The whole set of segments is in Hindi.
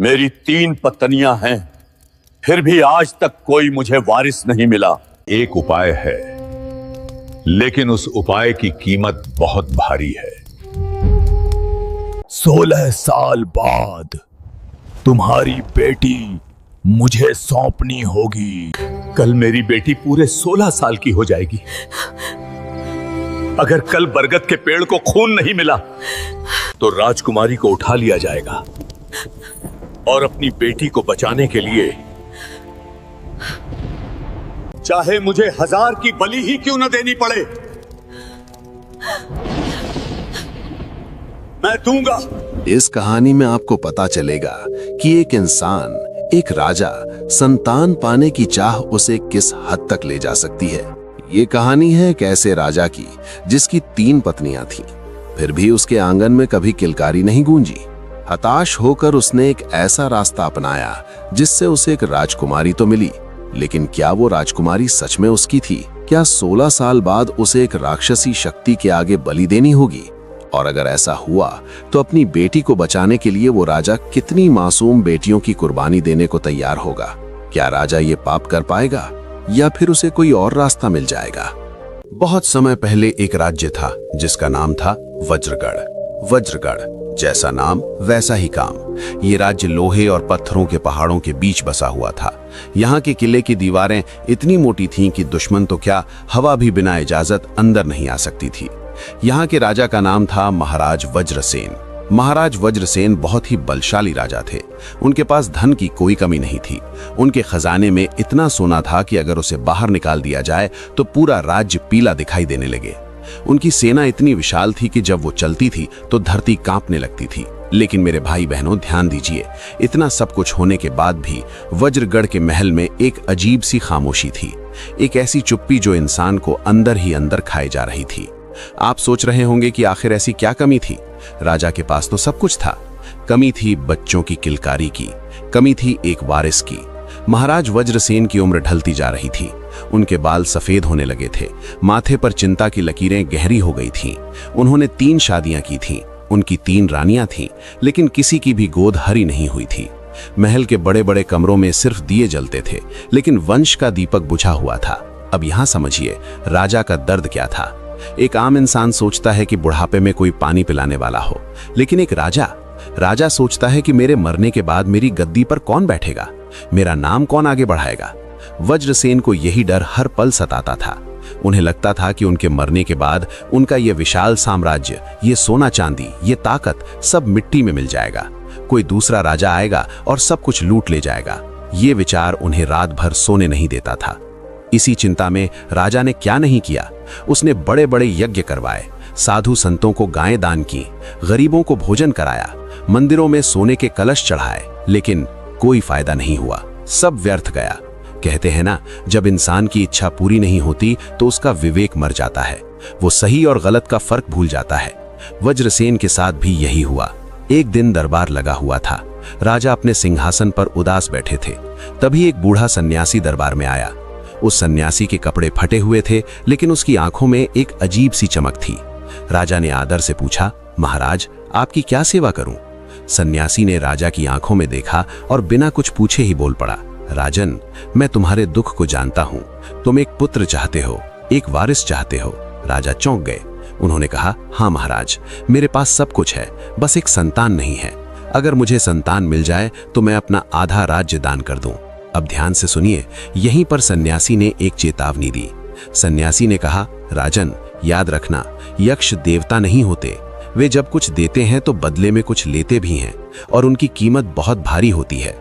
मेरी 3 पत्नियां हैं, फिर भी आज तक कोई मुझे वारिस नहीं मिला। एक उपाय है, लेकिन उस उपाय की कीमत बहुत भारी है। 16 साल बाद तुम्हारी बेटी मुझे सौंपनी होगी। कल मेरी बेटी पूरे 16 साल की हो जाएगी। अगर कल बरगद के पेड़ को खून नहीं मिला तो राजकुमारी को उठा लिया जाएगा और अपनी बेटी को बचाने के लिए चाहे मुझे 1000 की बलि ही क्यों न देनी पड़े, मैं दूंगा। इस कहानी में आपको पता चलेगा कि एक इंसान, एक राजा, संतान पाने की चाह उसे किस हद तक ले जा सकती है। ये कहानी है एक ऐसे राजा की जिसकी 3 पत्नियां थीं, फिर भी उसके आंगन में कभी किलकारी नहीं गूंजी। हताश होकर उसने एक ऐसा रास्ता अपनाया जिससे उसे एक राजकुमारी तो मिली, लेकिन क्या वो राजकुमारी सच में उसकी थी? क्या 16 साल बाद उसे एक राक्षसी शक्ति के आगे बलि देनी होगी? और अगर ऐसा हुआ तो अपनी बेटी को बचाने के लिए वो राजा कितनी मासूम बेटियों की कुर्बानी देने को तैयार होगा? क्या राजा ये पाप कर पाएगा या फिर उसे कोई और रास्ता मिल जाएगा? बहुत समय पहले एक राज्य था जिसका नाम था वज्रगढ़। वज्रगढ़, जैसा नाम वैसा ही काम। ये राज्य लोहे और पत्थरों के पहाड़ों के बीच बसा हुआ था। यहाँ के किले की दीवारें इतनी मोटी थीं कि दुश्मन तो क्या, हवा भी बिना इजाजत अंदर नहीं आ सकती थी। यहाँ के राजा का नाम था महाराज वज्रसेन। महाराज वज्रसेन बहुत ही बलशाली राजा थे। उनके पास धन की कोई कमी नहीं थी। उनके खजाने में इतना सोना था कि अगर उसे बाहर निकाल दिया जाए तो पूरा राज्य पीला दिखाई देने लगे। उनकी सेना इतनी विशाल थी कि जब वो चलती थी तो धरती कांपने लगती थी। लेकिन मेरे भाई बहनों, ध्यान दीजिए, इतना सब कुछ होने के बाद भी वज्रगढ़ के महल में एक अजीब सी खामोशी थी, एक ऐसी चुप्पी जो इंसान को अंदर ही अंदर खाए जा रही थी। आप सोच रहे होंगे कि आखिर ऐसी क्या कमी थी? राजा के पास तो सब कुछ था। कमी थी बच्चों की किलकारी की, कमी थी एक वारिस की। महाराज वज्रसेन की उम्र ढलती जा रही थी। उनके बाल सफेद होने लगे थे, माथे पर चिंता की लकीरें गहरी हो गई थीं। उन्होंने 3 शादियां की थीं, उनकी 3 रानियां थीं, लेकिन किसी की भी गोद हरी नहीं हुई थी। महल के बड़े बड़े कमरों में सिर्फ दिए जलते थे, लेकिन वंश का दीपक बुझा हुआ था। अब यहां समझिए राजा का दर्द क्या था। एक आम इंसान सोचता है कि बुढ़ापे में कोई पानी पिलाने वाला हो, लेकिन एक राजा सोचता है कि मेरे मरने के बाद मेरी गद्दी पर कौन बैठेगा, मेरा नाम कौन आगे बढ़ाएगा। वज्रसेन को यही डर हर पल सताता था। उन्हें लगता था कि उनके मरने के बाद उनका ये विशाल साम्राज्य, ये सोना चांदी, ये ताकत सब मिट्टी में मिल जाएगा। कोई दूसरा राजा आएगा और सब कुछ लूट ले जाएगा। ये विचार उन्हें रात भर सोने नहीं देता था। इसी चिंता में राजा ने क्या नहीं किया। उसने बड़े बड़े यज्ञ करवाए, साधु संतों को गायें दान की, गरीबों को भोजन कराया, मंदिरों में सोने के कलश चढ़ाए, लेकिन कोई फायदा नहीं हुआ। सब व्यर्थ गया। कहते हैं ना, जब इंसान की इच्छा पूरी नहीं होती तो उसका विवेक मर जाता है, वो सही और गलत का फर्क भूल जाता है। वज्रसेन के साथ भी यही हुआ। एक दिन दरबार लगा हुआ था। राजा अपने सिंहासन पर उदास बैठे थे। तभी एक बूढ़ा सन्यासी दरबार में आया। उस सन्यासी के कपड़े फटे हुए थे, लेकिन उसकी आंखों में एक अजीब सी चमक थी। राजा ने आदर से पूछा, महाराज, आपकी क्या सेवा करूं? सन्यासी ने राजा की आंखों में देखा और बिना कुछ पूछे ही बोल पड़ा, राजन, मैं तुम्हारे दुख को जानता हूं। तुम एक पुत्र चाहते हो, एक वारिस चाहते हो। राजा चौंक गए। उन्होंने कहा, हाँ महाराज, मेरे पास सब कुछ है, बस एक संतान नहीं है। अगर मुझे संतान मिल जाए तो मैं अपना आधा राज्य दान कर दूं। अब ध्यान से सुनिए। यहीं पर सन्यासी ने एक चेतावनी दी। सन्यासी ने कहा, राजन, याद रखना, यक्ष देवता नहीं होते। वे जब कुछ देते हैं तो बदले में कुछ लेते भी हैं और उनकी कीमत बहुत भारी होती है।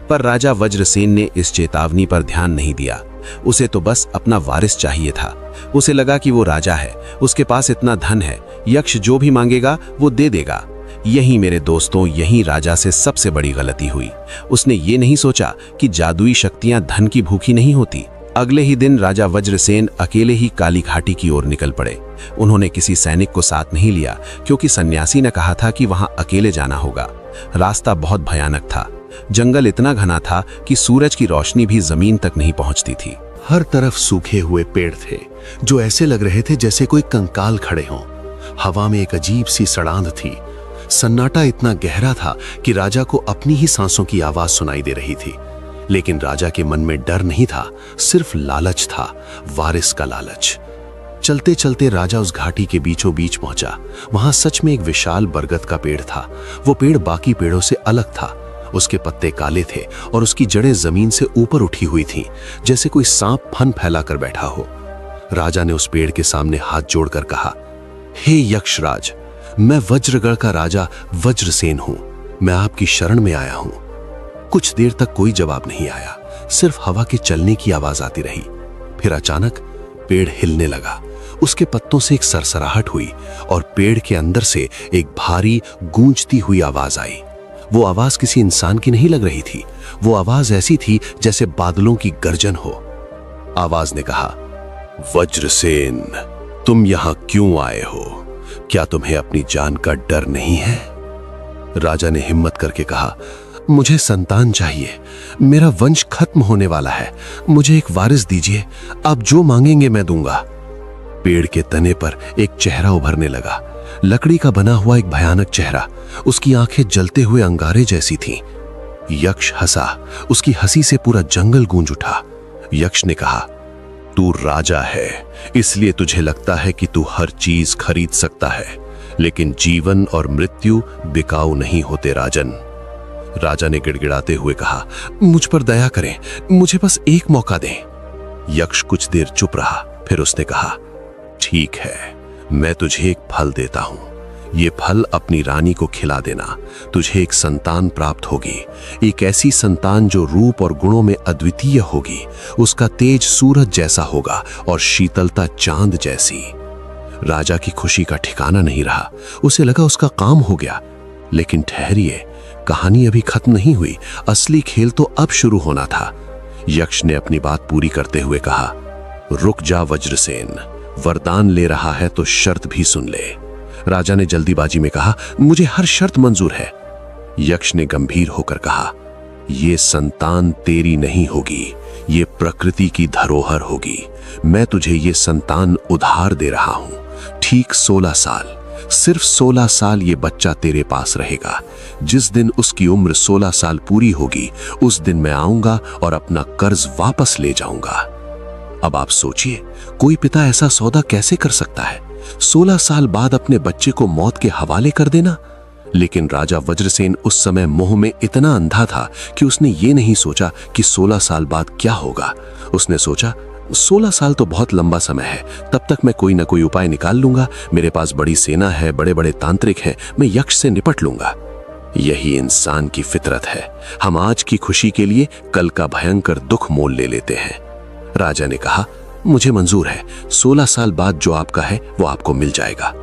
पर राजा वज्रसेन ने इस चेतावनी पर ध्यान नहीं दिया। उसे तो बस अपना वारिस चाहिए था। उसे लगा कि वो राजा है, उसके पास इतना धन है, यक्ष जो भी मांगेगा वो दे देगा। यही मेरे दोस्तों, यही राजा से सबसे बड़ी गलती हुई। उसने ये नहीं सोचा कि जादुई शक्तियां धन की भूखी नहीं होती। अगले ही दिन राजा वज्रसेन अकेले ही काली घाटी की ओर निकल पड़े। उन्होंने किसी सैनिक को साथ नहीं लिया, क्योंकि सन्यासी ने कहा था कि वहां अकेले जाना होगा। रास्ता बहुत भयानक था। जंगल इतना घना था कि सूरज की रोशनी भी जमीन तक नहीं पहुंचती थी। हर तरफ सूखे हुए पेड़ थे जो ऐसे लग रहे थे जैसे कोई कंकाल खड़े हों। हवा में एक अजीब सी सड़ांध थी। सन्नाटा इतना गहरा था कि राजा को अपनी ही सांसों की आवाज सुनाई दे रही थी। लेकिन राजा के मन में डर नहीं था, सिर्फ लालच था, वारिस का लालच। चलते चलते राजा उस घाटी के बीचों बीच पहुंचा। वहां सच में एक विशाल बरगद का पेड़ था। वो पेड़ बाकी पेड़ों से अलग था। उसके पत्ते काले थे और उसकी जड़ें जमीन से ऊपर उठी हुई थीं, जैसे कोई सांप फन फैलाकर बैठा हो। राजा ने उस पेड़ के सामने हाथ जोड़कर कहा, हे यक्षराज, मैं वज्रगढ़ का राजा वज्रसेन हूं। मैं आपकी शरण में आया हूं। कुछ देर तक कोई जवाब नहीं आया, सिर्फ हवा के चलने की आवाज आती रही। फिर अचानक पेड़ हिलने लगा। उसके पत्तों से एक सरसराहट हुई और पेड़ के अंदर से एक भारी गूंजती हुई आवाज आई। वो आवाज किसी इंसान की नहीं लग रही थी। वो आवाज ऐसी थी जैसे बादलों की गर्जन हो। आवाज ने कहा, वज्रसेन, तुम यहां क्यों आए हो? क्या तुम्हें अपनी जान का डर नहीं है? राजा ने हिम्मत करके कहा, मुझे संतान चाहिए। मेरा वंश खत्म होने वाला है। मुझे एक वारिस दीजिए। आप जो मांगेंगे मैं दूंगा। पेड़ के तने पर एक चेहरा उभरने लगा, लकड़ी का बना हुआ एक भयानक चेहरा। उसकी आंखें जलते हुए अंगारे जैसी थीं। यक्ष हंसा। उसकी हंसी से पूरा जंगल गूंज उठा। यक्ष ने कहा, तू राजा है, इसलिए तुझे लगता है कि तू हर चीज खरीद सकता है, लेकिन जीवन और मृत्यु बिकाऊ नहीं होते राजन। राजा ने गिड़गिड़ाते हुए कहा, मुझ पर दया करें, मुझे बस एक मौका दें। यक्ष कुछ देर चुप रहा, फिर उसने कहा, ठीक है, मैं तुझे एक फल देता हूं। ये फल अपनी रानी को खिला देना। तुझे एक संतान प्राप्त होगी, एक ऐसी संतान जो रूप और गुणों में अद्वितीय होगी। उसका तेज सूरज जैसा होगा और शीतलता चांद जैसी। राजा की खुशी का ठिकाना नहीं रहा। उसे लगा उसका काम हो गया। लेकिन ठहरिए, कहानी अभी खत्म नहीं हुई। असली खेल तो अब शुरू होना था। यक्ष ने अपनी बात पूरी करते हुए कहा, रुक जा वज्रसेन, वरदान ले रहा है तो शर्त भी सुन ले। राजा ने जल्दीबाजी में कहा, मुझे हर शर्त मंजूर है। यक्ष ने गंभीर होकर कहा, ये संतान तेरी नहीं होगी, ये प्रकृति की धरोहर होगी। मैं तुझे ये संतान उधार दे रहा हूं। ठीक 16 साल, सिर्फ 16 साल ये बच्चा तेरे पास रहेगा। जिस दिन उसकी उम्र 16 साल पूरी होगी, उस दिन मैं आऊंगा और अपना कर्ज वापस ले जाऊंगा। अब आप सोचिए, कोई पिता ऐसा सौदा कैसे कर सकता है? 16 साल बाद अपने बच्चे को मौत के हवाले कर देना। लेकिन राजा वज्रसेन उस समय मोह में इतना अंधा था कि उसने ये नहीं सोचा कि 16 साल बाद क्या होगा। उसने सोचा, 16 साल तो बहुत लंबा समय है, तब तक मैं कोई ना कोई उपाय निकाल लूंगा। मेरे पास बड़ी सेना है, बड़े बड़े तांत्रिक हैं, मैं यक्ष से निपट लूंगा। यही इंसान की फितरत है। हम आज की खुशी के लिए कल का भयंकर दुख मोल ले लेते हैं। राजा ने कहा, मुझे मंजूर है, 16 साल बाद जो आपका है वो आपको मिल जाएगा।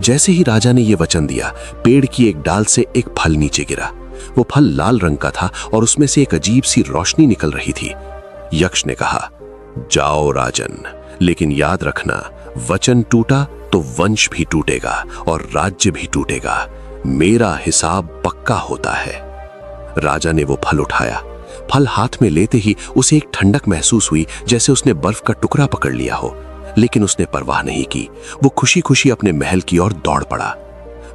जैसे ही राजा ने यह वचन दिया, पेड़ की एक डाल से एक फल नीचे गिरा। वो फल लाल रंग का था और उसमें से एक अजीब सी रोशनी निकल रही थी। यक्ष ने कहा, जाओ राजन, लेकिन याद रखना, वचन टूटा तो वंश भी टूटेगा और राज्य भी टूटेगा। मेरा हिसाब पक्का होता है। राजा ने वो फल उठाया। फल हाथ में लेते ही उसे एक ठंडक महसूस हुई, जैसे उसने बर्फ का टुकड़ा पकड़ लिया हो। लेकिन उसने परवाह नहीं की। वो खुशी खुशी अपने महल की ओर दौड़ पड़ा।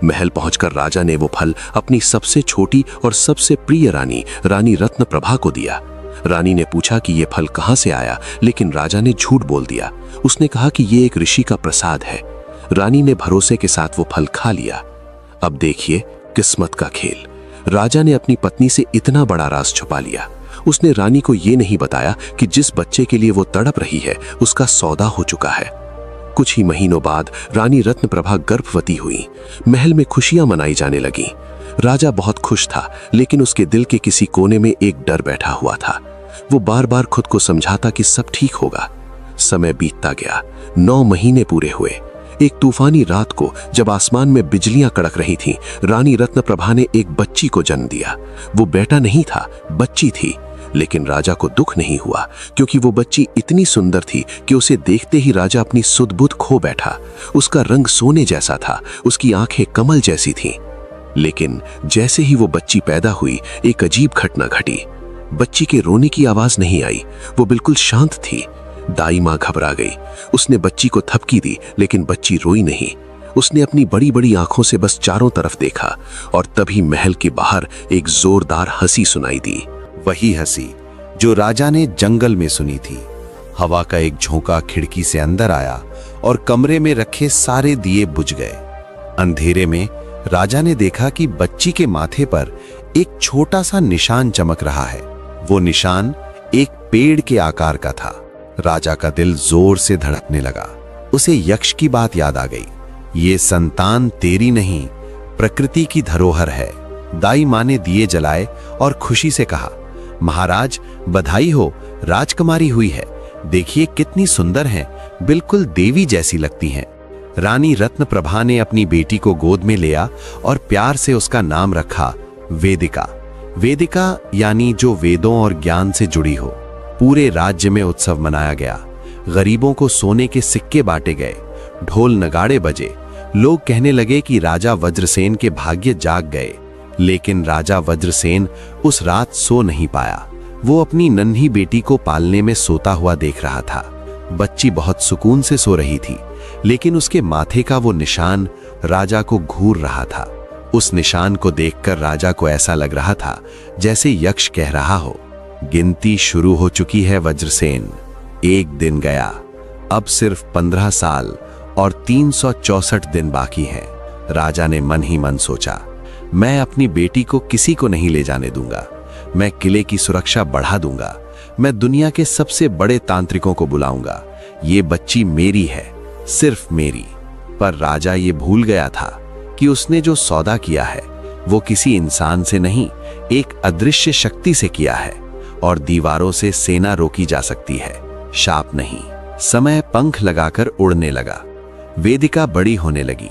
महल पहुंचकर राजा ने वो फल अपनी सबसे छोटी और सबसे प्रिय रानी, रानी रत्नप्रभा को दिया। रानी ने पूछा कि ये फल कहां से आया, लेकिन राजा ने झूठ बोल दिया। उसने कहा कि ये एक ऋषि का प्रसाद है। रानी ने भरोसे के साथ वो फल खा लिया। अब देखिए किस्मत का खेल। राजा ने अपनी पत्नी से इतना बड़ा राज छुपा लिया। उसने रानी को यह नहीं बताया कि जिस बच्चे के लिए वो तड़प रही है, उसका सौदा हो चुका है। कुछ ही महीनों बाद रानी रत्नप्रभा गर्भवती हुई। महल में खुशियां मनाई जाने लगीं। राजा बहुत खुश था, लेकिन उसके दिल के किसी कोने में एक डर बैठा हुआ था। वो बार बार खुद को समझाता कि सब ठीक होगा। समय बीतता गया। 9 महीने पूरे हुए। एक तूफानी रात को जब आसमान में बिजलियां कड़क रही थीं, रानी रत्नप्रभा ने एक बच्ची को जन्म दिया। वो बेटा नहीं था, बच्ची थी। लेकिन राजा को दुख नहीं हुआ, क्योंकि वो बच्ची इतनी सुंदर थी कि उसे देखते ही राजा अपनी सुध-बुध खो बैठा। उसका रंग सोने जैसा था, उसकी आंखें कमल जैसी थीं। लेकिन जैसे ही वो बच्ची पैदा हुई, एक अजीब घटना घटी। बच्ची के रोने की आवाज नहीं आई, वो बिल्कुल शांत थी। दाई माँ घबरा गई। उसने बच्ची को थपकी दी, लेकिन बच्ची रोई नहीं। उसने अपनी बड़ी बड़ी आंखों से बस चारों तरफ देखा और तभी महल के बाहर एक जोरदार हंसी सुनाई दी। वही हंसी जो राजा ने जंगल में सुनी थी। हवा का एक झोंका खिड़की से अंदर आया और कमरे में रखे सारे दिए बुझ गए। अंधेरे में राजा ने देखा कि बच्ची के माथे पर एक छोटा सा निशान चमक रहा है। वो निशान एक पेड़ के आकार का था। राजा का दिल जोर से धड़कने लगा। उसे यक्ष की बात याद आ गई। ये संतान तेरी नहीं, प्रकृति की धरोहर है। दाई माँ ने दिए जलाए और खुशी से कहा, महाराज बधाई हो, राजकुमारी हुई है। देखिए कितनी सुंदर हैं, बिल्कुल देवी जैसी लगती हैं। रानी रत्नप्रभा ने अपनी बेटी को गोद में लिया और प्यार से उसका नाम रखा वेदिका। वेदिका यानी जो वेदों और ज्ञान से जुड़ी हो। पूरे राज्य में उत्सव मनाया गया। गरीबों को सोने के सिक्के बांटे गए, ढोल नगाड़े बजे। लोग कहने लगे कि राजा वज्रसेन के भाग्य जाग गए। लेकिन राजा वज्रसेन उस रात सो नहीं पाया। वो अपनी नन्ही बेटी को पालने में सोता हुआ देख रहा था। बच्ची बहुत सुकून से सो रही थी, लेकिन उसके माथे का वो निशान राजा को घूर रहा था। उस निशान को देखकर राजा को ऐसा लग रहा था जैसे यक्ष कह रहा हो, गिनती शुरू हो चुकी है वज्रसेन। एक दिन गया, अब सिर्फ 15 साल और 364 दिन बाकी हैं। राजा ने मन ही मन सोचा, मैं अपनी बेटी को किसी को नहीं ले जाने दूंगा। मैं किले की सुरक्षा बढ़ा दूंगा। मैं दुनिया के सबसे बड़े तांत्रिकों को बुलाऊंगा। ये बच्ची मेरी है, सिर्फ मेरी। पर राजा ये भूल गया था कि उसने जो सौदा किया है वो किसी इंसान से नहीं, एक अदृश्य शक्ति से किया है। और दीवारों से सेना रोकी जा सकती है, शाप नहीं। समय पंख लगाकर उड़ने लगा। वेदिका बड़ी होने लगी।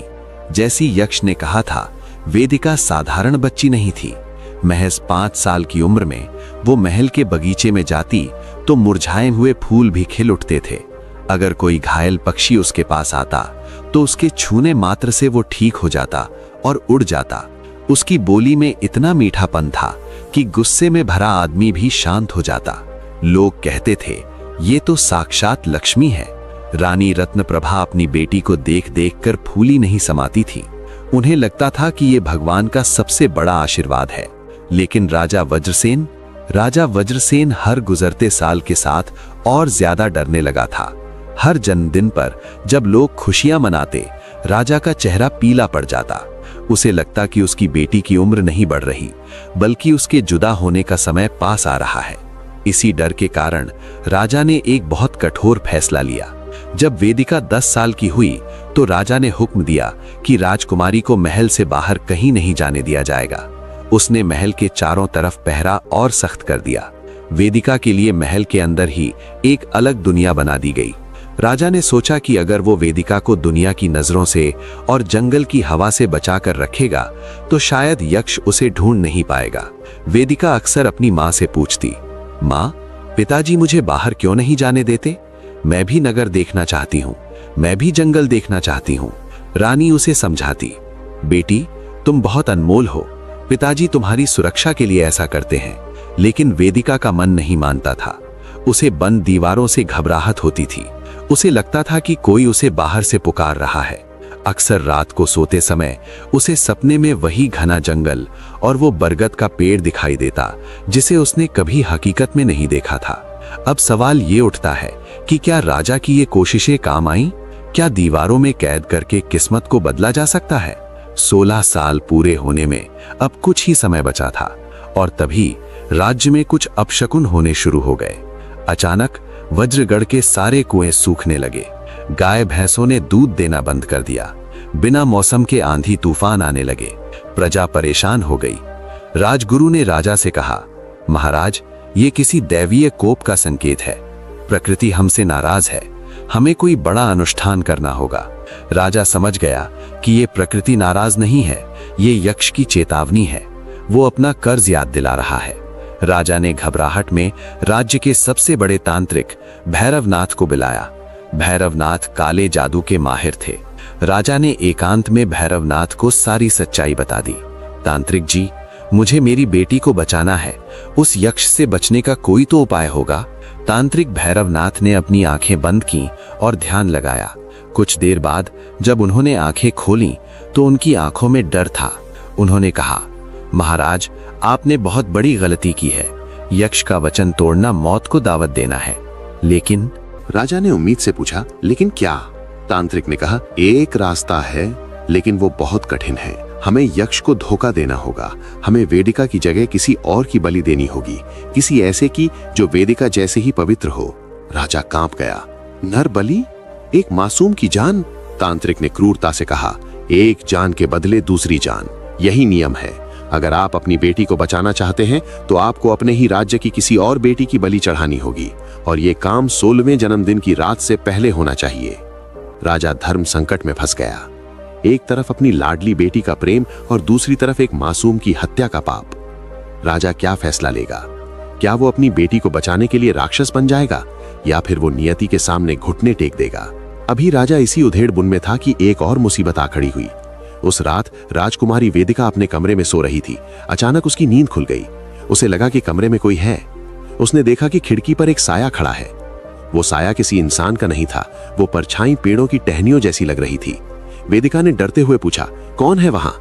जैसी यक्ष ने कहा था, वेदिका साधारण बच्ची नहीं थी। महज 5 साल की उम्र में वो महल के बगीचे में जाती तो मुरझाए हुए फूल भी खिल उठते थे। अगर कोई घायल पक्षी उसके पास आता तो उसके छूने मात्र से वो ठीक हो जाता और उड़ जाता। उसकी बोली में इतना मीठापन था कि गुस्से में भरा आदमी भी शांत हो जाता। लोग कहते थे, ये तो साक्षात लक्ष्मी है। रानी रत्नप्रभा अपनी बेटी को देख देख कर फूली नहीं समाती थी। उन्हें लगता था कि ये भगवान का सबसे बड़ा आशीर्वाद है। लेकिन राजा वज्रसेन हर गुजरते साल के साथ और ज्यादा डरने लगा था। हर जन्मदिन पर जब लोग खुशियां मनाते, राजा का चेहरा पीला पड़ जाता। उसे लगता कि उसकी बेटी की उम्र नहीं बढ़ रही, बल्कि उसके जुदा होने का समय पास आ रहा है। इसी डर के कारण राजा ने एक बहुत कठोर फैसला लिया। जब वेदिका 10 साल की हुई तो राजा ने हुक्म दिया कि राजकुमारी को महल से बाहर कहीं नहीं जाने दिया जाएगा। उसने महल के चारों तरफ पहरा और सख्त कर दिया। वेदिका के लिए महल के अंदर ही एक अलग दुनिया बना दी गई। राजा ने सोचा कि अगर वो वेदिका को दुनिया की नजरों से और जंगल की हवा से बचाकर रखेगा तो शायद यक्ष उसे ढूंढ नहीं पाएगा। वेदिका अक्सर अपनी माँ से पूछती, माँ, पिताजी मुझे बाहर क्यों नहीं जाने देते? मैं भी नगर देखना चाहती हूँ, मैं भी जंगल देखना चाहती हूँ। रानी उसे समझाती, बेटी तुम बहुत अनमोल हो, पिताजी तुम्हारी सुरक्षा के लिए ऐसा करते हैं। लेकिन वेदिका का मन नहीं मानता था। उसे बंद दीवारों से घबराहट होती थी। उसे लगता था कि कोई उसे बाहर से पुकार रहा है। अक्सर रात को सोते समय उसे सपने में वही घना जंगल और वो बरगद का पेड़ दिखाई देता जिसे उसने कभी हकीकत में नहीं देखा था। अब सवाल ये उठता है कि क्या राजा की ये कोशिशें काम आईं? क्या दीवारों में कैद करके किस्मत को बदला जा सकता है? 16 साल पूरे होने में अब कुछ ही समय बचा था और तभी राज्य में कुछ अपशकुन होने शुरू हो गए। अचानक वज्रगढ़ के सारे कुएं सूखने लगे। गाय भैंसों ने दूध देना बंद कर दिया। बिना मौसम के आंधी तूफान आने लगे। प्रजा परेशान हो गई। राजगुरु ने राजा से कहा, महाराज, ये किसी दैवीय कोप का संकेत है। प्रकृति हमसे नाराज है। हमें कोई बड़ा अनुष्ठान करना होगा। राजा समझ गया कि ये प्रकृति नाराज नहीं है, ये यक्ष की चेतावनी है। वो अपना कर्ज याद दिला रहा है। राजा ने घबराहट में राज्य के सबसे बड़े तांत्रिक भैरवनाथ को बुलाया। भैरवनाथ काले जादू के माहिर थे। राजा ने एकांत में भैरवनाथ को सारी सच्चाई बता दी। तांत्रिक जी, मुझे मेरी बेटी को बचाना है। उस यक्ष से बचने का कोई तो उपाय होगा। तांत्रिक भैरवनाथ ने अपनी आंखें बंद की और ध्यान लगाया। कुछ देर बाद जब उन्होंने आंखें खोलीं तो उनकी आंखों में डर था। उन्होंने कहा, महाराज, आपने बहुत बड़ी गलती की है। यक्ष का वचन तोड़ना मौत को दावत देना है। लेकिन राजा ने उम्मीद से पूछा, लेकिन क्या? तांत्रिक ने कहा, एक रास्ता है, लेकिन वो बहुत कठिन है। हमें यक्ष को धोखा देना होगा। हमें वेदिका की जगह किसी और की बलि देनी होगी, किसी ऐसे की जो वेदिका जैसे ही पवित्र हो। राजा कांप गया। नर बलि? एक मासूम की जान? तांत्रिक ने क्रूरता से कहा, एक जान के बदले दूसरी जान, यही नियम है। अगर आप अपनी बेटी को बचाना चाहते हैं तो आपको अपने ही राज्य की किसी और बेटी की बलि चढ़ानी होगी, और ये काम 16वें जन्मदिन की रात से पहले होना चाहिए। राजा धर्म संकट में फंस गया। एक तरफ अपनी लाडली बेटी का प्रेम और दूसरी तरफ एक मासूम की हत्या का पाप। राजा क्या फैसला लेगा? क्या वो अपनी बेटी को बचाने के लिए राक्षस बन जाएगा, या फिर वो नियति के सामने घुटने टेक देगा? अभी राजा इसी उधेड़-बुन में था कि एक और मुसीबत आ खड़ी हुई। उस रात राजकुमारी वेदिका अपने कमरे में सो रही थी। अचानक उसकी नींद खुल गई। उसे लगा कि कमरे में कोई है। उसने देखा कि खिड़की पर एक साया खड़ा है। वो साया किसी इंसान का नहीं था, वो परछाई पेड़ों की टहनियों जैसी लग रही थी। वेदिका ने डरते हुए पूछा, कौन है वहां?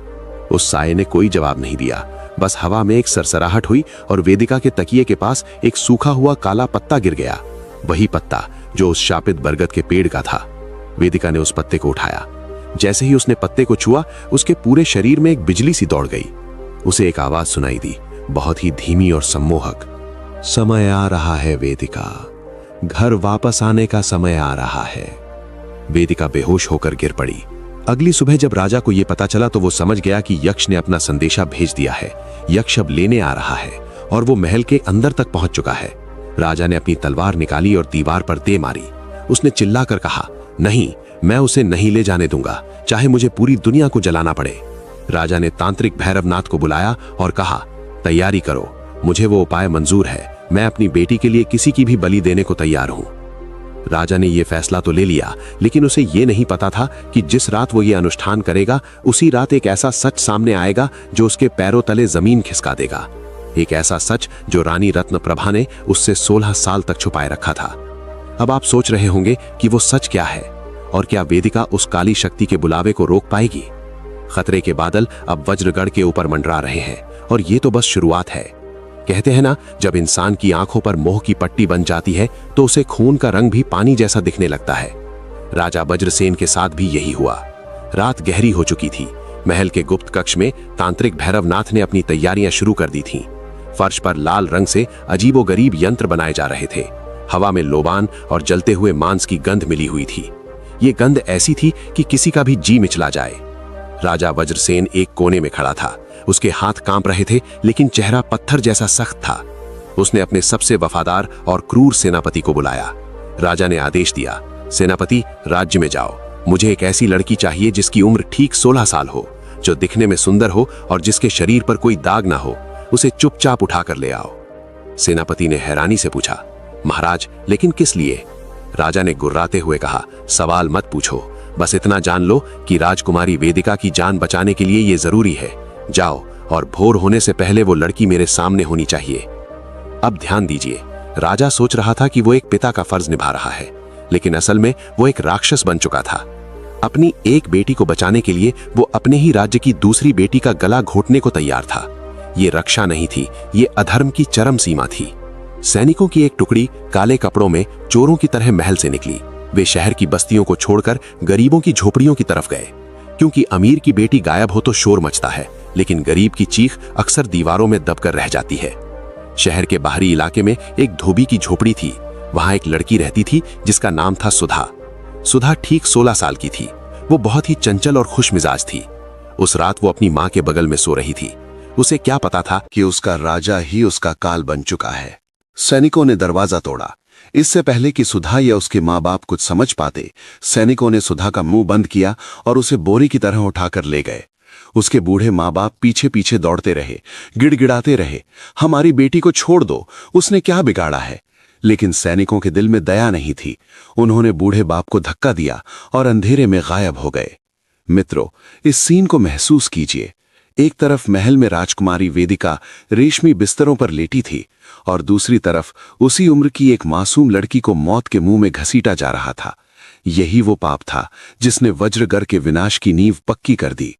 उस साये ने कोई जवाब नहीं दिया। बस हवा में एक सरसराहट हुई और वेदिका के तकिए के पास एक सूखा हुआ काला पत्ता गिर गया। वही पत्ता जो उस शापित बरगद के पेड़ का था। वेदिका ने उस पत्ते को उठाया। जैसे ही उसने पत्ते को छुआ, उसके पूरे शरीर में एक बिजली सी दौड़ गई। उसे एक आवाज सुनाई दी, बहुत ही धीमी और सम्मोहक। समय आ रहा है वेदिका, घर वापस आने का समय आ रहा है। वेदिका बेहोश होकर गिर पड़ी। अगली सुबह जब राजा को यह पता चला तो वो समझ गया कि यक्ष ने अपना संदेशा भेज दिया है। यक्ष अब लेने आ रहा है और वो महल के अंदर तक पहुंच चुका है। राजा ने अपनी तलवार निकाली और दीवार पर दे मारी। उसने चिल्लाकर कहा, नहीं, मैं उसे नहीं ले जाने दूंगा, चाहे मुझे पूरी दुनिया को जलाना पड़े। राजा ने तांत्रिक भैरवनाथ को बुलाया और कहा, तैयारी करो, मुझे वो उपाय मंजूर है। मैं अपनी बेटी के लिए किसी की भी बलि देने को तैयार हूं। राजा ने यह फैसला तो ले लिया, लेकिन उसे यह नहीं पता था कि जिस रात वो ये अनुष्ठान करेगा, उसी रात एक ऐसा सच सामने आएगा जो उसके पैरों तले जमीन खिसका देगा। एक ऐसा सच जो रानी रत्नप्रभा ने उससे 16 साल तक छुपाए रखा था। अब आप सोच रहे होंगे कि वो सच क्या है, और क्या वेदिका उस काली शक्ति के बुलावे को रोक पाएगी? खतरे के बादल अब वज्रगढ़ के ऊपर मंडरा रहे हैं, और ये तो बस शुरुआत है। कहते हैं ना, जब इंसान की आंखों पर मोह की पट्टी बन जाती है तो उसे खून का रंग भी पानी जैसा दिखने लगता है। राजा वज्रसेन के साथ भी यही हुआ। रात गहरी हो चुकी थी। महल के गुप्त कक्ष में तांत्रिक भैरवनाथ ने अपनी तैयारियां शुरू कर दी थीं। फर्श पर लाल रंग से अजीबोगरीब यंत्र बनाए जा रहे थे। हवा में लोबान और जलते हुए मांस की गंध मिली हुई थी। ये गंध ऐसी थी कि किसी का भी जी मिचला जाए। राजा वज्रसेन एक कोने में खड़ा था। उसके हाथ कांप रहे थे, लेकिन चेहरा पत्थर जैसा सख्त था। उसने अपने सबसे वफादार और क्रूर सेनापति को बुलाया। राजा ने आदेश दिया, सेनापति, राज्य में जाओ। मुझे एक ऐसी लड़की चाहिए जिसकी उम्र ठीक 16 साल हो, जो दिखने में सुंदर हो और जिसके शरीर पर कोई दाग ना हो। उसे चुपचाप उठा कर ले आओ। सेनापति ने हैरानी से पूछा, महाराज, लेकिन किस लिए? राजा ने गुर्राते हुए कहा, सवाल मत पूछो, बस इतना जान लो कि राजकुमारी वेदिका की जान बचाने के लिए यह जरूरी है। जाओ, और भोर होने से पहले वो लड़की मेरे सामने होनी चाहिए। अब ध्यान दीजिए, राजा सोच रहा था कि वो एक पिता का फर्ज निभा रहा है, लेकिन असल में वो एक राक्षस बन चुका था। अपनी एक बेटी को बचाने के लिए वो अपने ही राज्य की दूसरी बेटी का गला घोटने को तैयार था। ये रक्षा नहीं थी, ये अधर्म की चरम सीमा थी। सैनिकों की एक टुकड़ी काले कपड़ों में चोरों की तरह महल से निकली। वे शहर की बस्तियों को छोड़कर गरीबों की झोपड़ियों की तरफ गए, क्योंकि अमीर की बेटी गायब हो तो शोर मचता है, लेकिन गरीब की चीख अक्सर दीवारों में दबकर रह जाती है। शहर के बाहरी इलाके में एक धोबी की झोपड़ी थी। वहां एक लड़की रहती थी जिसका नाम था सुधा। सुधा ठीक 16 साल की थी। वो बहुत ही चंचल और खुश मिजाज थी। उस रात वो अपनी मां के बगल में सो रही थी। उसे क्या पता था कि उसका राजा ही उसका काल बन चुका है। सैनिकों ने दरवाजा तोड़ा। इससे पहले कि सुधा या उसके माँ बाप कुछ समझ पाते, सैनिकों ने सुधा का मुंह बंद किया और उसे बोरी की तरह उठाकर ले गए। उसके बूढ़े माँ बाप पीछे पीछे दौड़ते रहे, गिड़गिड़ाते रहे, हमारी बेटी को छोड़ दो, उसने क्या बिगाड़ा है। लेकिन सैनिकों के दिल में दया नहीं थी। उन्होंने बूढ़े बाप को धक्का दिया और अंधेरे में गायब हो गए। मित्रों, इस सीन को महसूस कीजिए। एक तरफ महल में राजकुमारी वेदिका रेशमी बिस्तरों पर लेटी थी, और दूसरी तरफ उसी उम्र की एक मासूम लड़की को मौत के मुंह में घसीटा जा रहा था। यही वो पाप था जिसने वज्रगर के विनाश की नींव पक्की कर दी।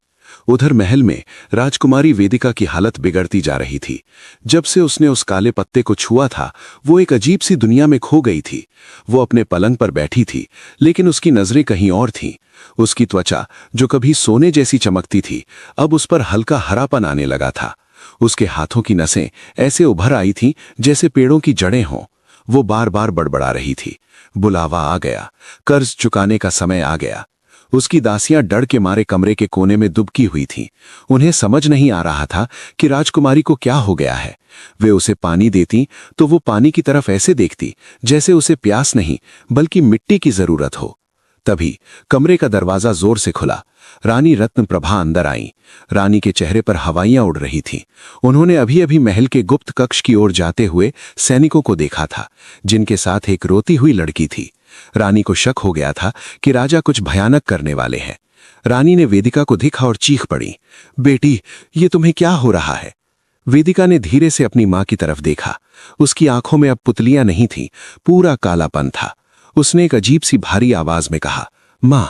उधर महल में राजकुमारी वेदिका की हालत बिगड़ती जा रही थी। जब से उसने उस काले पत्ते को छुआ था, वो एक अजीब सी दुनिया में खो गई थी। वो अपने पलंग पर बैठी थी, लेकिन उसकी नजरें कहीं और थीं। उसकी त्वचा, जो कभी सोने जैसी चमकती थी, अब उस पर हल्का हरापन आने लगा था। उसके हाथों की नसें ऐसे उभर आई थीं जैसे पेड़ों की जड़ें हों। वो बार बार बड़बड़ा रही थी, बुलावा आ गया, कर्ज चुकाने का समय आ गया। उसकी दासियां डर के मारे कमरे के कोने में दुबकी हुई थीं। उन्हें समझ नहीं आ रहा था कि राजकुमारी को क्या हो गया है। वे उसे पानी देती तो वो पानी की तरफ ऐसे देखती जैसे उसे प्यास नहीं बल्कि मिट्टी की जरूरत हो। तभी कमरे का दरवाजा जोर से खुला। रानी रत्नप्रभा अंदर आई। रानी के चेहरे पर हवाइयां उड़ रही थीं। उन्होंने अभी अभी महल के गुप्त कक्ष की ओर जाते हुए सैनिकों को देखा था, जिनके साथ एक रोती हुई लड़की थी। रानी को शक हो गया था कि राजा कुछ भयानक करने वाले हैं। रानी ने वेदिका को देखा और चीख पड़ी, बेटी, ये तुम्हें क्या हो रहा है? वेदिका ने धीरे से अपनी मां की तरफ देखा। उसकी आंखों में अब पुतलियां नहीं थीं, पूरा कालापन था। उसने एक अजीब सी भारी आवाज में कहा, मां,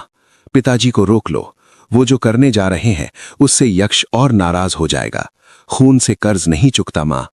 पिताजी को रोक लो। वो जो करने जा रहे हैं उससे यक्ष और नाराज हो जाएगा। खून से कर्ज नहीं चुकता मां।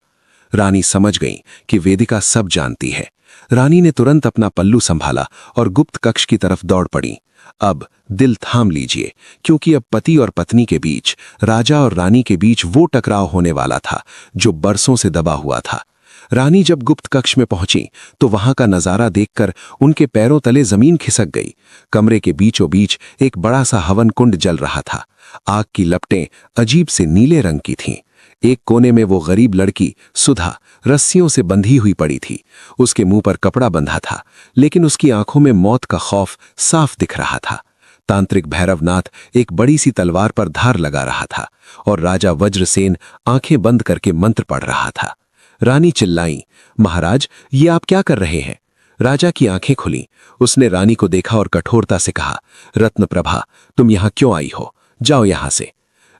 रानी समझ गई कि वेदिका सब जानती है। रानी ने तुरंत अपना पल्लू संभाला और गुप्त कक्ष की तरफ दौड़ पड़ी। अब दिल थाम लीजिए, क्योंकि अब पति और पत्नी के बीच, राजा और रानी के बीच वो टकराव होने वाला था जो बरसों से दबा हुआ था। रानी जब गुप्त कक्ष में पहुंची तो वहां का नजारा देखकर उनके पैरों तले जमीन खिसक गई। कमरे के बीचों बीच एक बड़ा सा हवन कुंड जल रहा था। आग की लपटें अजीब से नीले रंग की थीं। एक कोने में वो गरीब लड़की सुधा रस्सियों से बंधी हुई पड़ी थी। उसके मुंह पर कपड़ा बंधा था, लेकिन उसकी आंखों में मौत का खौफ साफ दिख रहा था। तांत्रिक भैरवनाथ एक बड़ी सी तलवार पर धार लगा रहा था और राजा वज्रसेन आंखें बंद करके मंत्र पढ़ रहा था। रानी चिल्लाई, महाराज, ये आप क्या कर रहे हैं? राजा की आंखें खुली। उसने रानी को देखा और कठोरता से कहा, रत्नप्रभा, तुम यहां क्यों आई हो? जाओ यहां से।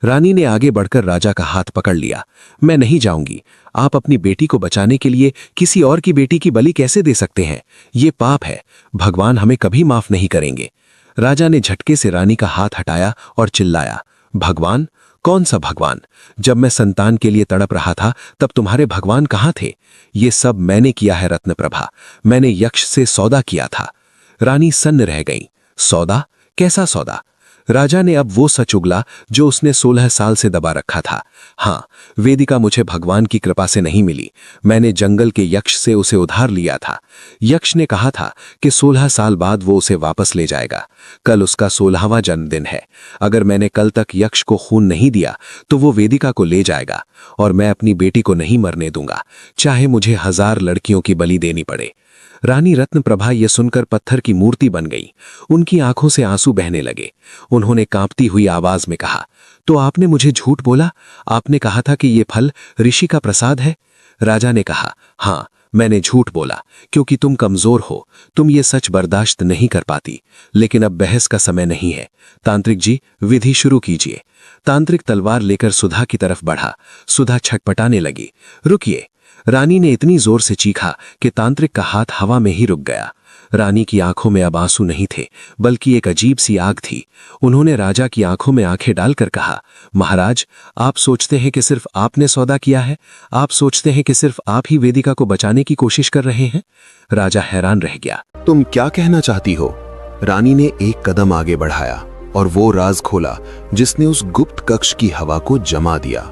रानी ने आगे बढ़कर राजा का हाथ पकड़ लिया। मैं नहीं जाऊंगी। आप अपनी बेटी को बचाने के लिए किसी और की बेटी की बलि कैसे दे सकते हैं? ये पाप है। भगवान हमें कभी माफ नहीं करेंगे। राजा ने झटके से रानी का हाथ हटाया और चिल्लाया, भगवान? कौन सा भगवान? जब मैं संतान के लिए तड़प रहा था तब तुम्हारे भगवान कहाँ थे? ये सब मैंने किया है रत्नप्रभा। मैंने यक्ष से सौदा किया था। रानी सन्न रह गई। सौदा? कैसा सौदा? राजा ने अब वो सच उगला जो उसने 16 साल से दबा रखा था। हाँ, वेदिका मुझे भगवान की कृपा से नहीं मिली। मैंने जंगल के यक्ष से उसे उधार लिया था। यक्ष ने कहा था कि 16 साल बाद वो उसे वापस ले जाएगा। कल उसका 16वां जन्मदिन है। अगर मैंने कल तक यक्ष को खून नहीं दिया तो वो वेदिका को ले जाएगा और मैं अपनी बेटी को नहीं मरने दूंगा, चाहे मुझे 1000 लड़कियों की बलि देनी पड़े। रानी रत्नप्रभा ये सुनकर पत्थर की मूर्ति बन गई। उनकी आंखों से आंसू बहने लगे। उन्होंने कांपती हुई आवाज में कहा, तो आपने मुझे झूठ बोला? आपने कहा था कि ये फल ऋषि का प्रसाद है? राजा ने कहा, हाँ, मैंने झूठ बोला क्योंकि तुम कमजोर हो। तुम ये सच बर्दाश्त नहीं कर पाती। लेकिन अब बहस का समय नहीं है। तांत्रिक जी, विधि शुरू कीजिए। तांत्रिक तलवार लेकर सुधा की तरफ बढ़ा। सुधा छटपटाने लगी। रुकिए। रानी ने इतनी जोर से चीखा कि तांत्रिक का हाथ हवा में ही रुक गया। रानी की आंखों में अब आंसू नहीं थे, बल्कि एक अजीब सी आग थी। उन्होंने राजा की आंखों में आंखें डालकर कहा, महाराज, आप सोचते हैं कि सिर्फ आपने सौदा किया है? आप सोचते हैं कि सिर्फ आप ही वेदिका को बचाने की कोशिश कर रहे हैं? राजा हैरान रह गया। तुम क्या कहना चाहती हो? रानी ने एक कदम आगे बढ़ाया और वो राज खोला जिसने उस गुप्त कक्ष की हवा को जमा दिया।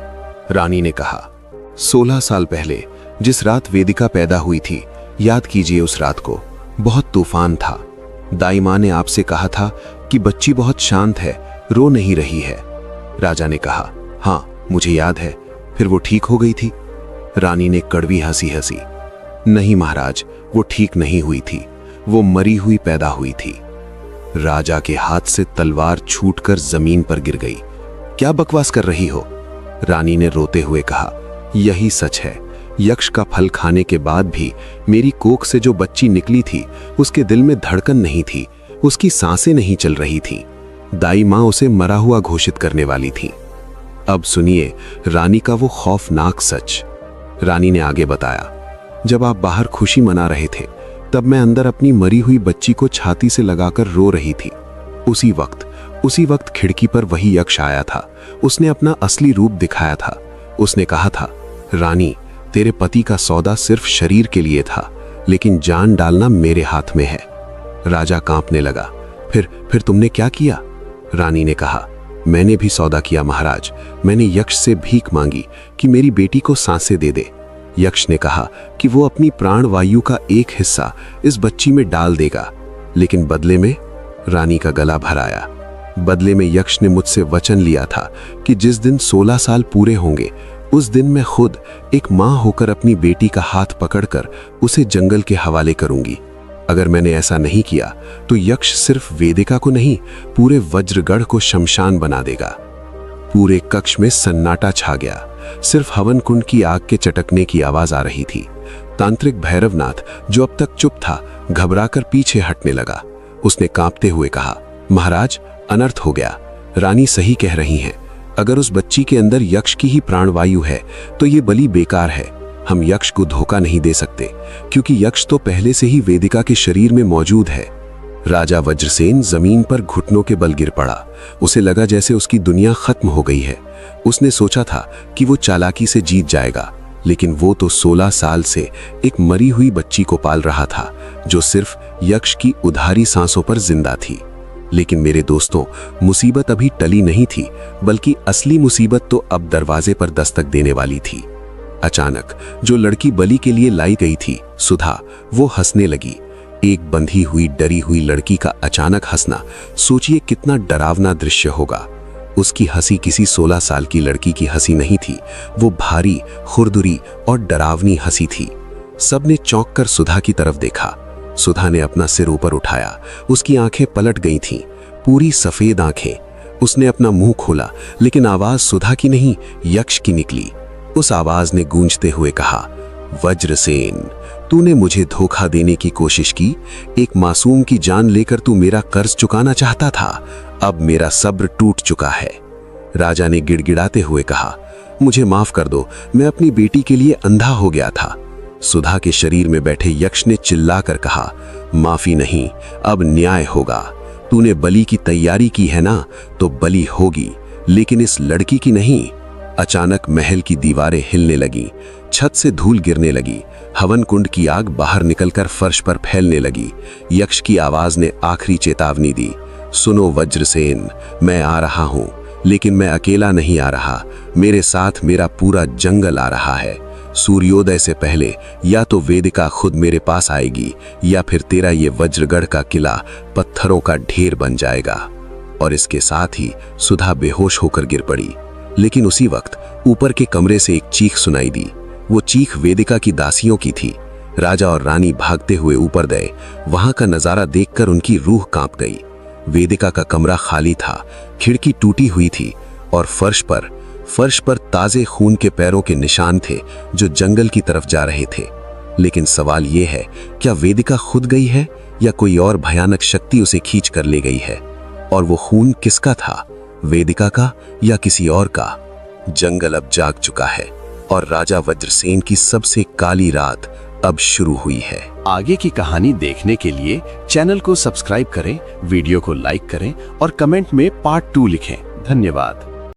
रानी ने कहा, 16 साल पहले जिस रात वेदिका पैदा हुई थी, याद कीजिए उस रात को। बहुत तूफान था। दाई मां ने आपसे कहा था कि बच्ची बहुत शांत है, रो नहीं रही है। राजा ने कहा, हाँ, मुझे याद है। फिर वो ठीक हो गई थी? रानी ने कड़वी हंसी हंसी। नहीं महाराज, वो ठीक नहीं हुई थी। वो मरी हुई पैदा हुई थी। राजा के हाथ से तलवार छूटकर जमीन पर गिर गई। क्या बकवास कर रही हो? रानी ने रोते हुए कहा, यही सच है। यक्ष का फल खाने के बाद भी मेरी कोख से जो बच्ची निकली थी उसके दिल में धड़कन नहीं थी, उसकी सांसें नहीं चल रही थी। दाई मां उसे मरा हुआ घोषित करने वाली थी। अब सुनिए रानी का वो खौफनाक सच। रानी ने आगे बताया, जब आप बाहर खुशी मना रहे थे तब मैं अंदर अपनी मरी हुई बच्ची को छाती से लगाकर रो रही थी। उसी वक्त खिड़की पर वही यक्ष आया था। उसने अपना असली रूप दिखाया था। उसने कहा था, रानी, तेरे पति का सौदा सिर्फ शरीर के लिए था, लेकिन जान डालना मेरे हाथ में है। राजा कांपने लगा। फिर तुमने क्या किया? रानी ने कहा, मैंने भी सौदा किया महाराज। मैंने यक्ष से भीख मांगी कि मेरी बेटी को सांसें दे दे। यक्ष ने कहा कि वो अपनी प्राण वायु का एक हिस्सा इस बच्ची में डाल देगा, लेकिन बदले में रानी का गला भर आया। बदले में यक्ष ने मुझसे वचन लिया था कि जिस दिन 16 साल पूरे होंगे उस दिन मैं खुद एक मां होकर अपनी बेटी का हाथ पकड़कर उसे जंगल के हवाले करूंगी। अगर मैंने ऐसा नहीं किया तो यक्ष सिर्फ वेदिका को नहीं, पूरे वज्रगढ़ को शमशान बना देगा। पूरे कक्ष में सन्नाटा छा गया। सिर्फ हवन कुंड की आग के चटकने की आवाज आ रही थी। तांत्रिक भैरवनाथ, जो अब तक चुप था, घबराकर पीछे हटने लगा। उसने कांपते हुए कहा, महाराज, अनर्थ हो गया। रानी सही कह रही हैं। अगर उस बच्ची के अंदर यक्ष की ही प्राणवायु है तो ये बलि बेकार है। हम यक्ष को धोखा नहीं दे सकते, क्योंकि यक्ष तो पहले से ही वेदिका के शरीर में मौजूद है। राजा वज्रसेन जमीन पर घुटनों के बल गिर पड़ा। उसे लगा जैसे उसकी दुनिया खत्म हो गई है। उसने सोचा था कि वो चालाकी से जीत जाएगा, लेकिन वो तो 16 साल से एक मरी हुई बच्ची को पाल रहा था, जो सिर्फ यक्ष की उधारी सांसों पर जिंदा थी। लेकिन मेरे दोस्तों, मुसीबत अभी टली नहीं थी, बल्कि असली मुसीबत तो अब दरवाजे पर दस्तक देने वाली थी। अचानक जो लड़की बलि के लिए लाई गई थी, सुधा, वो हंसने लगी। एक बंधी हुई डरी हुई लड़की का अचानक हंसना, सोचिए कितना डरावना दृश्य होगा। उसकी हंसी किसी 16 साल की लड़की की हंसी नहीं थी। वो भारी, खुरदुरी और डरावनी हंसी थी। सबने चौंक कर सुधा की तरफ देखा। सुधा ने अपना सिर ऊपर उठाया। उसकी आंखें पलट गई थीं, पूरी सफेद आंखें। उसने अपना मुंह खोला, लेकिन आवाज सुधा की नहीं, यक्ष की निकली। उस आवाज ने गूंजते हुए कहा, वज्रसेन, तूने मुझे धोखा देने की कोशिश की। एक मासूम की जान लेकर तू मेरा कर्ज चुकाना चाहता था। अब मेरा सब्र टूट चुका है। राजा ने गिड़गिड़ाते हुए कहा, मुझे माफ कर दो, मैं अपनी बेटी के लिए अंधा हो गया था। सुधा के शरीर में बैठे यक्ष ने चिल्लाकर कहा, माफी नहीं, अब न्याय होगा। तूने बलि की तैयारी की है ना, तो बलि होगी, लेकिन इस लड़की की नहीं। अचानक महल की दीवारें हिलने लगी, छत से धूल गिरने लगी, हवन कुंड की आग बाहर निकलकर फर्श पर फैलने लगी। यक्ष की आवाज ने आखिरी चेतावनी दी, सुनो वज्रसेन, मैं आ रहा हूं, लेकिन मैं अकेला नहीं आ रहा। मेरे साथ मेरा पूरा जंगल आ रहा है। सूर्योदय से पहले या तो वेदिका खुद मेरे पास आएगी, या फिर तेरा ये वज्रगढ़ का किला पत्थरों का ढेर बन जाएगा। और इसके साथ ही सुधा बेहोश होकर गिर पड़ी। लेकिन उसी वक्त ऊपर के कमरे से एक चीख सुनाई दी। वो चीख वेदिका की दासियों की थी। राजा और रानी भागते हुए ऊपर गए। वहां का नजारा देखकर उनकी रूह कांप गई। वेदिका का कमरा खाली था, खिड़की टूटी हुई थी और फर्श पर ताजे खून के पैरों के निशान थे, जो जंगल की तरफ जा रहे थे। लेकिन सवाल यह है, क्या वेदिका खुद गई है या कोई और भयानक शक्ति उसे खींच कर ले गई है? और वो खून किसका था, वेदिका का या किसी और का? जंगल अब जाग चुका है और राजा वज्रसेन की सबसे काली रात अब शुरू हुई है। आगे की कहानी देखने के लिए चैनल को सब्सक्राइब करें, वीडियो को लाइक करें और कमेंट में पार्ट 2 लिखें। धन्यवाद।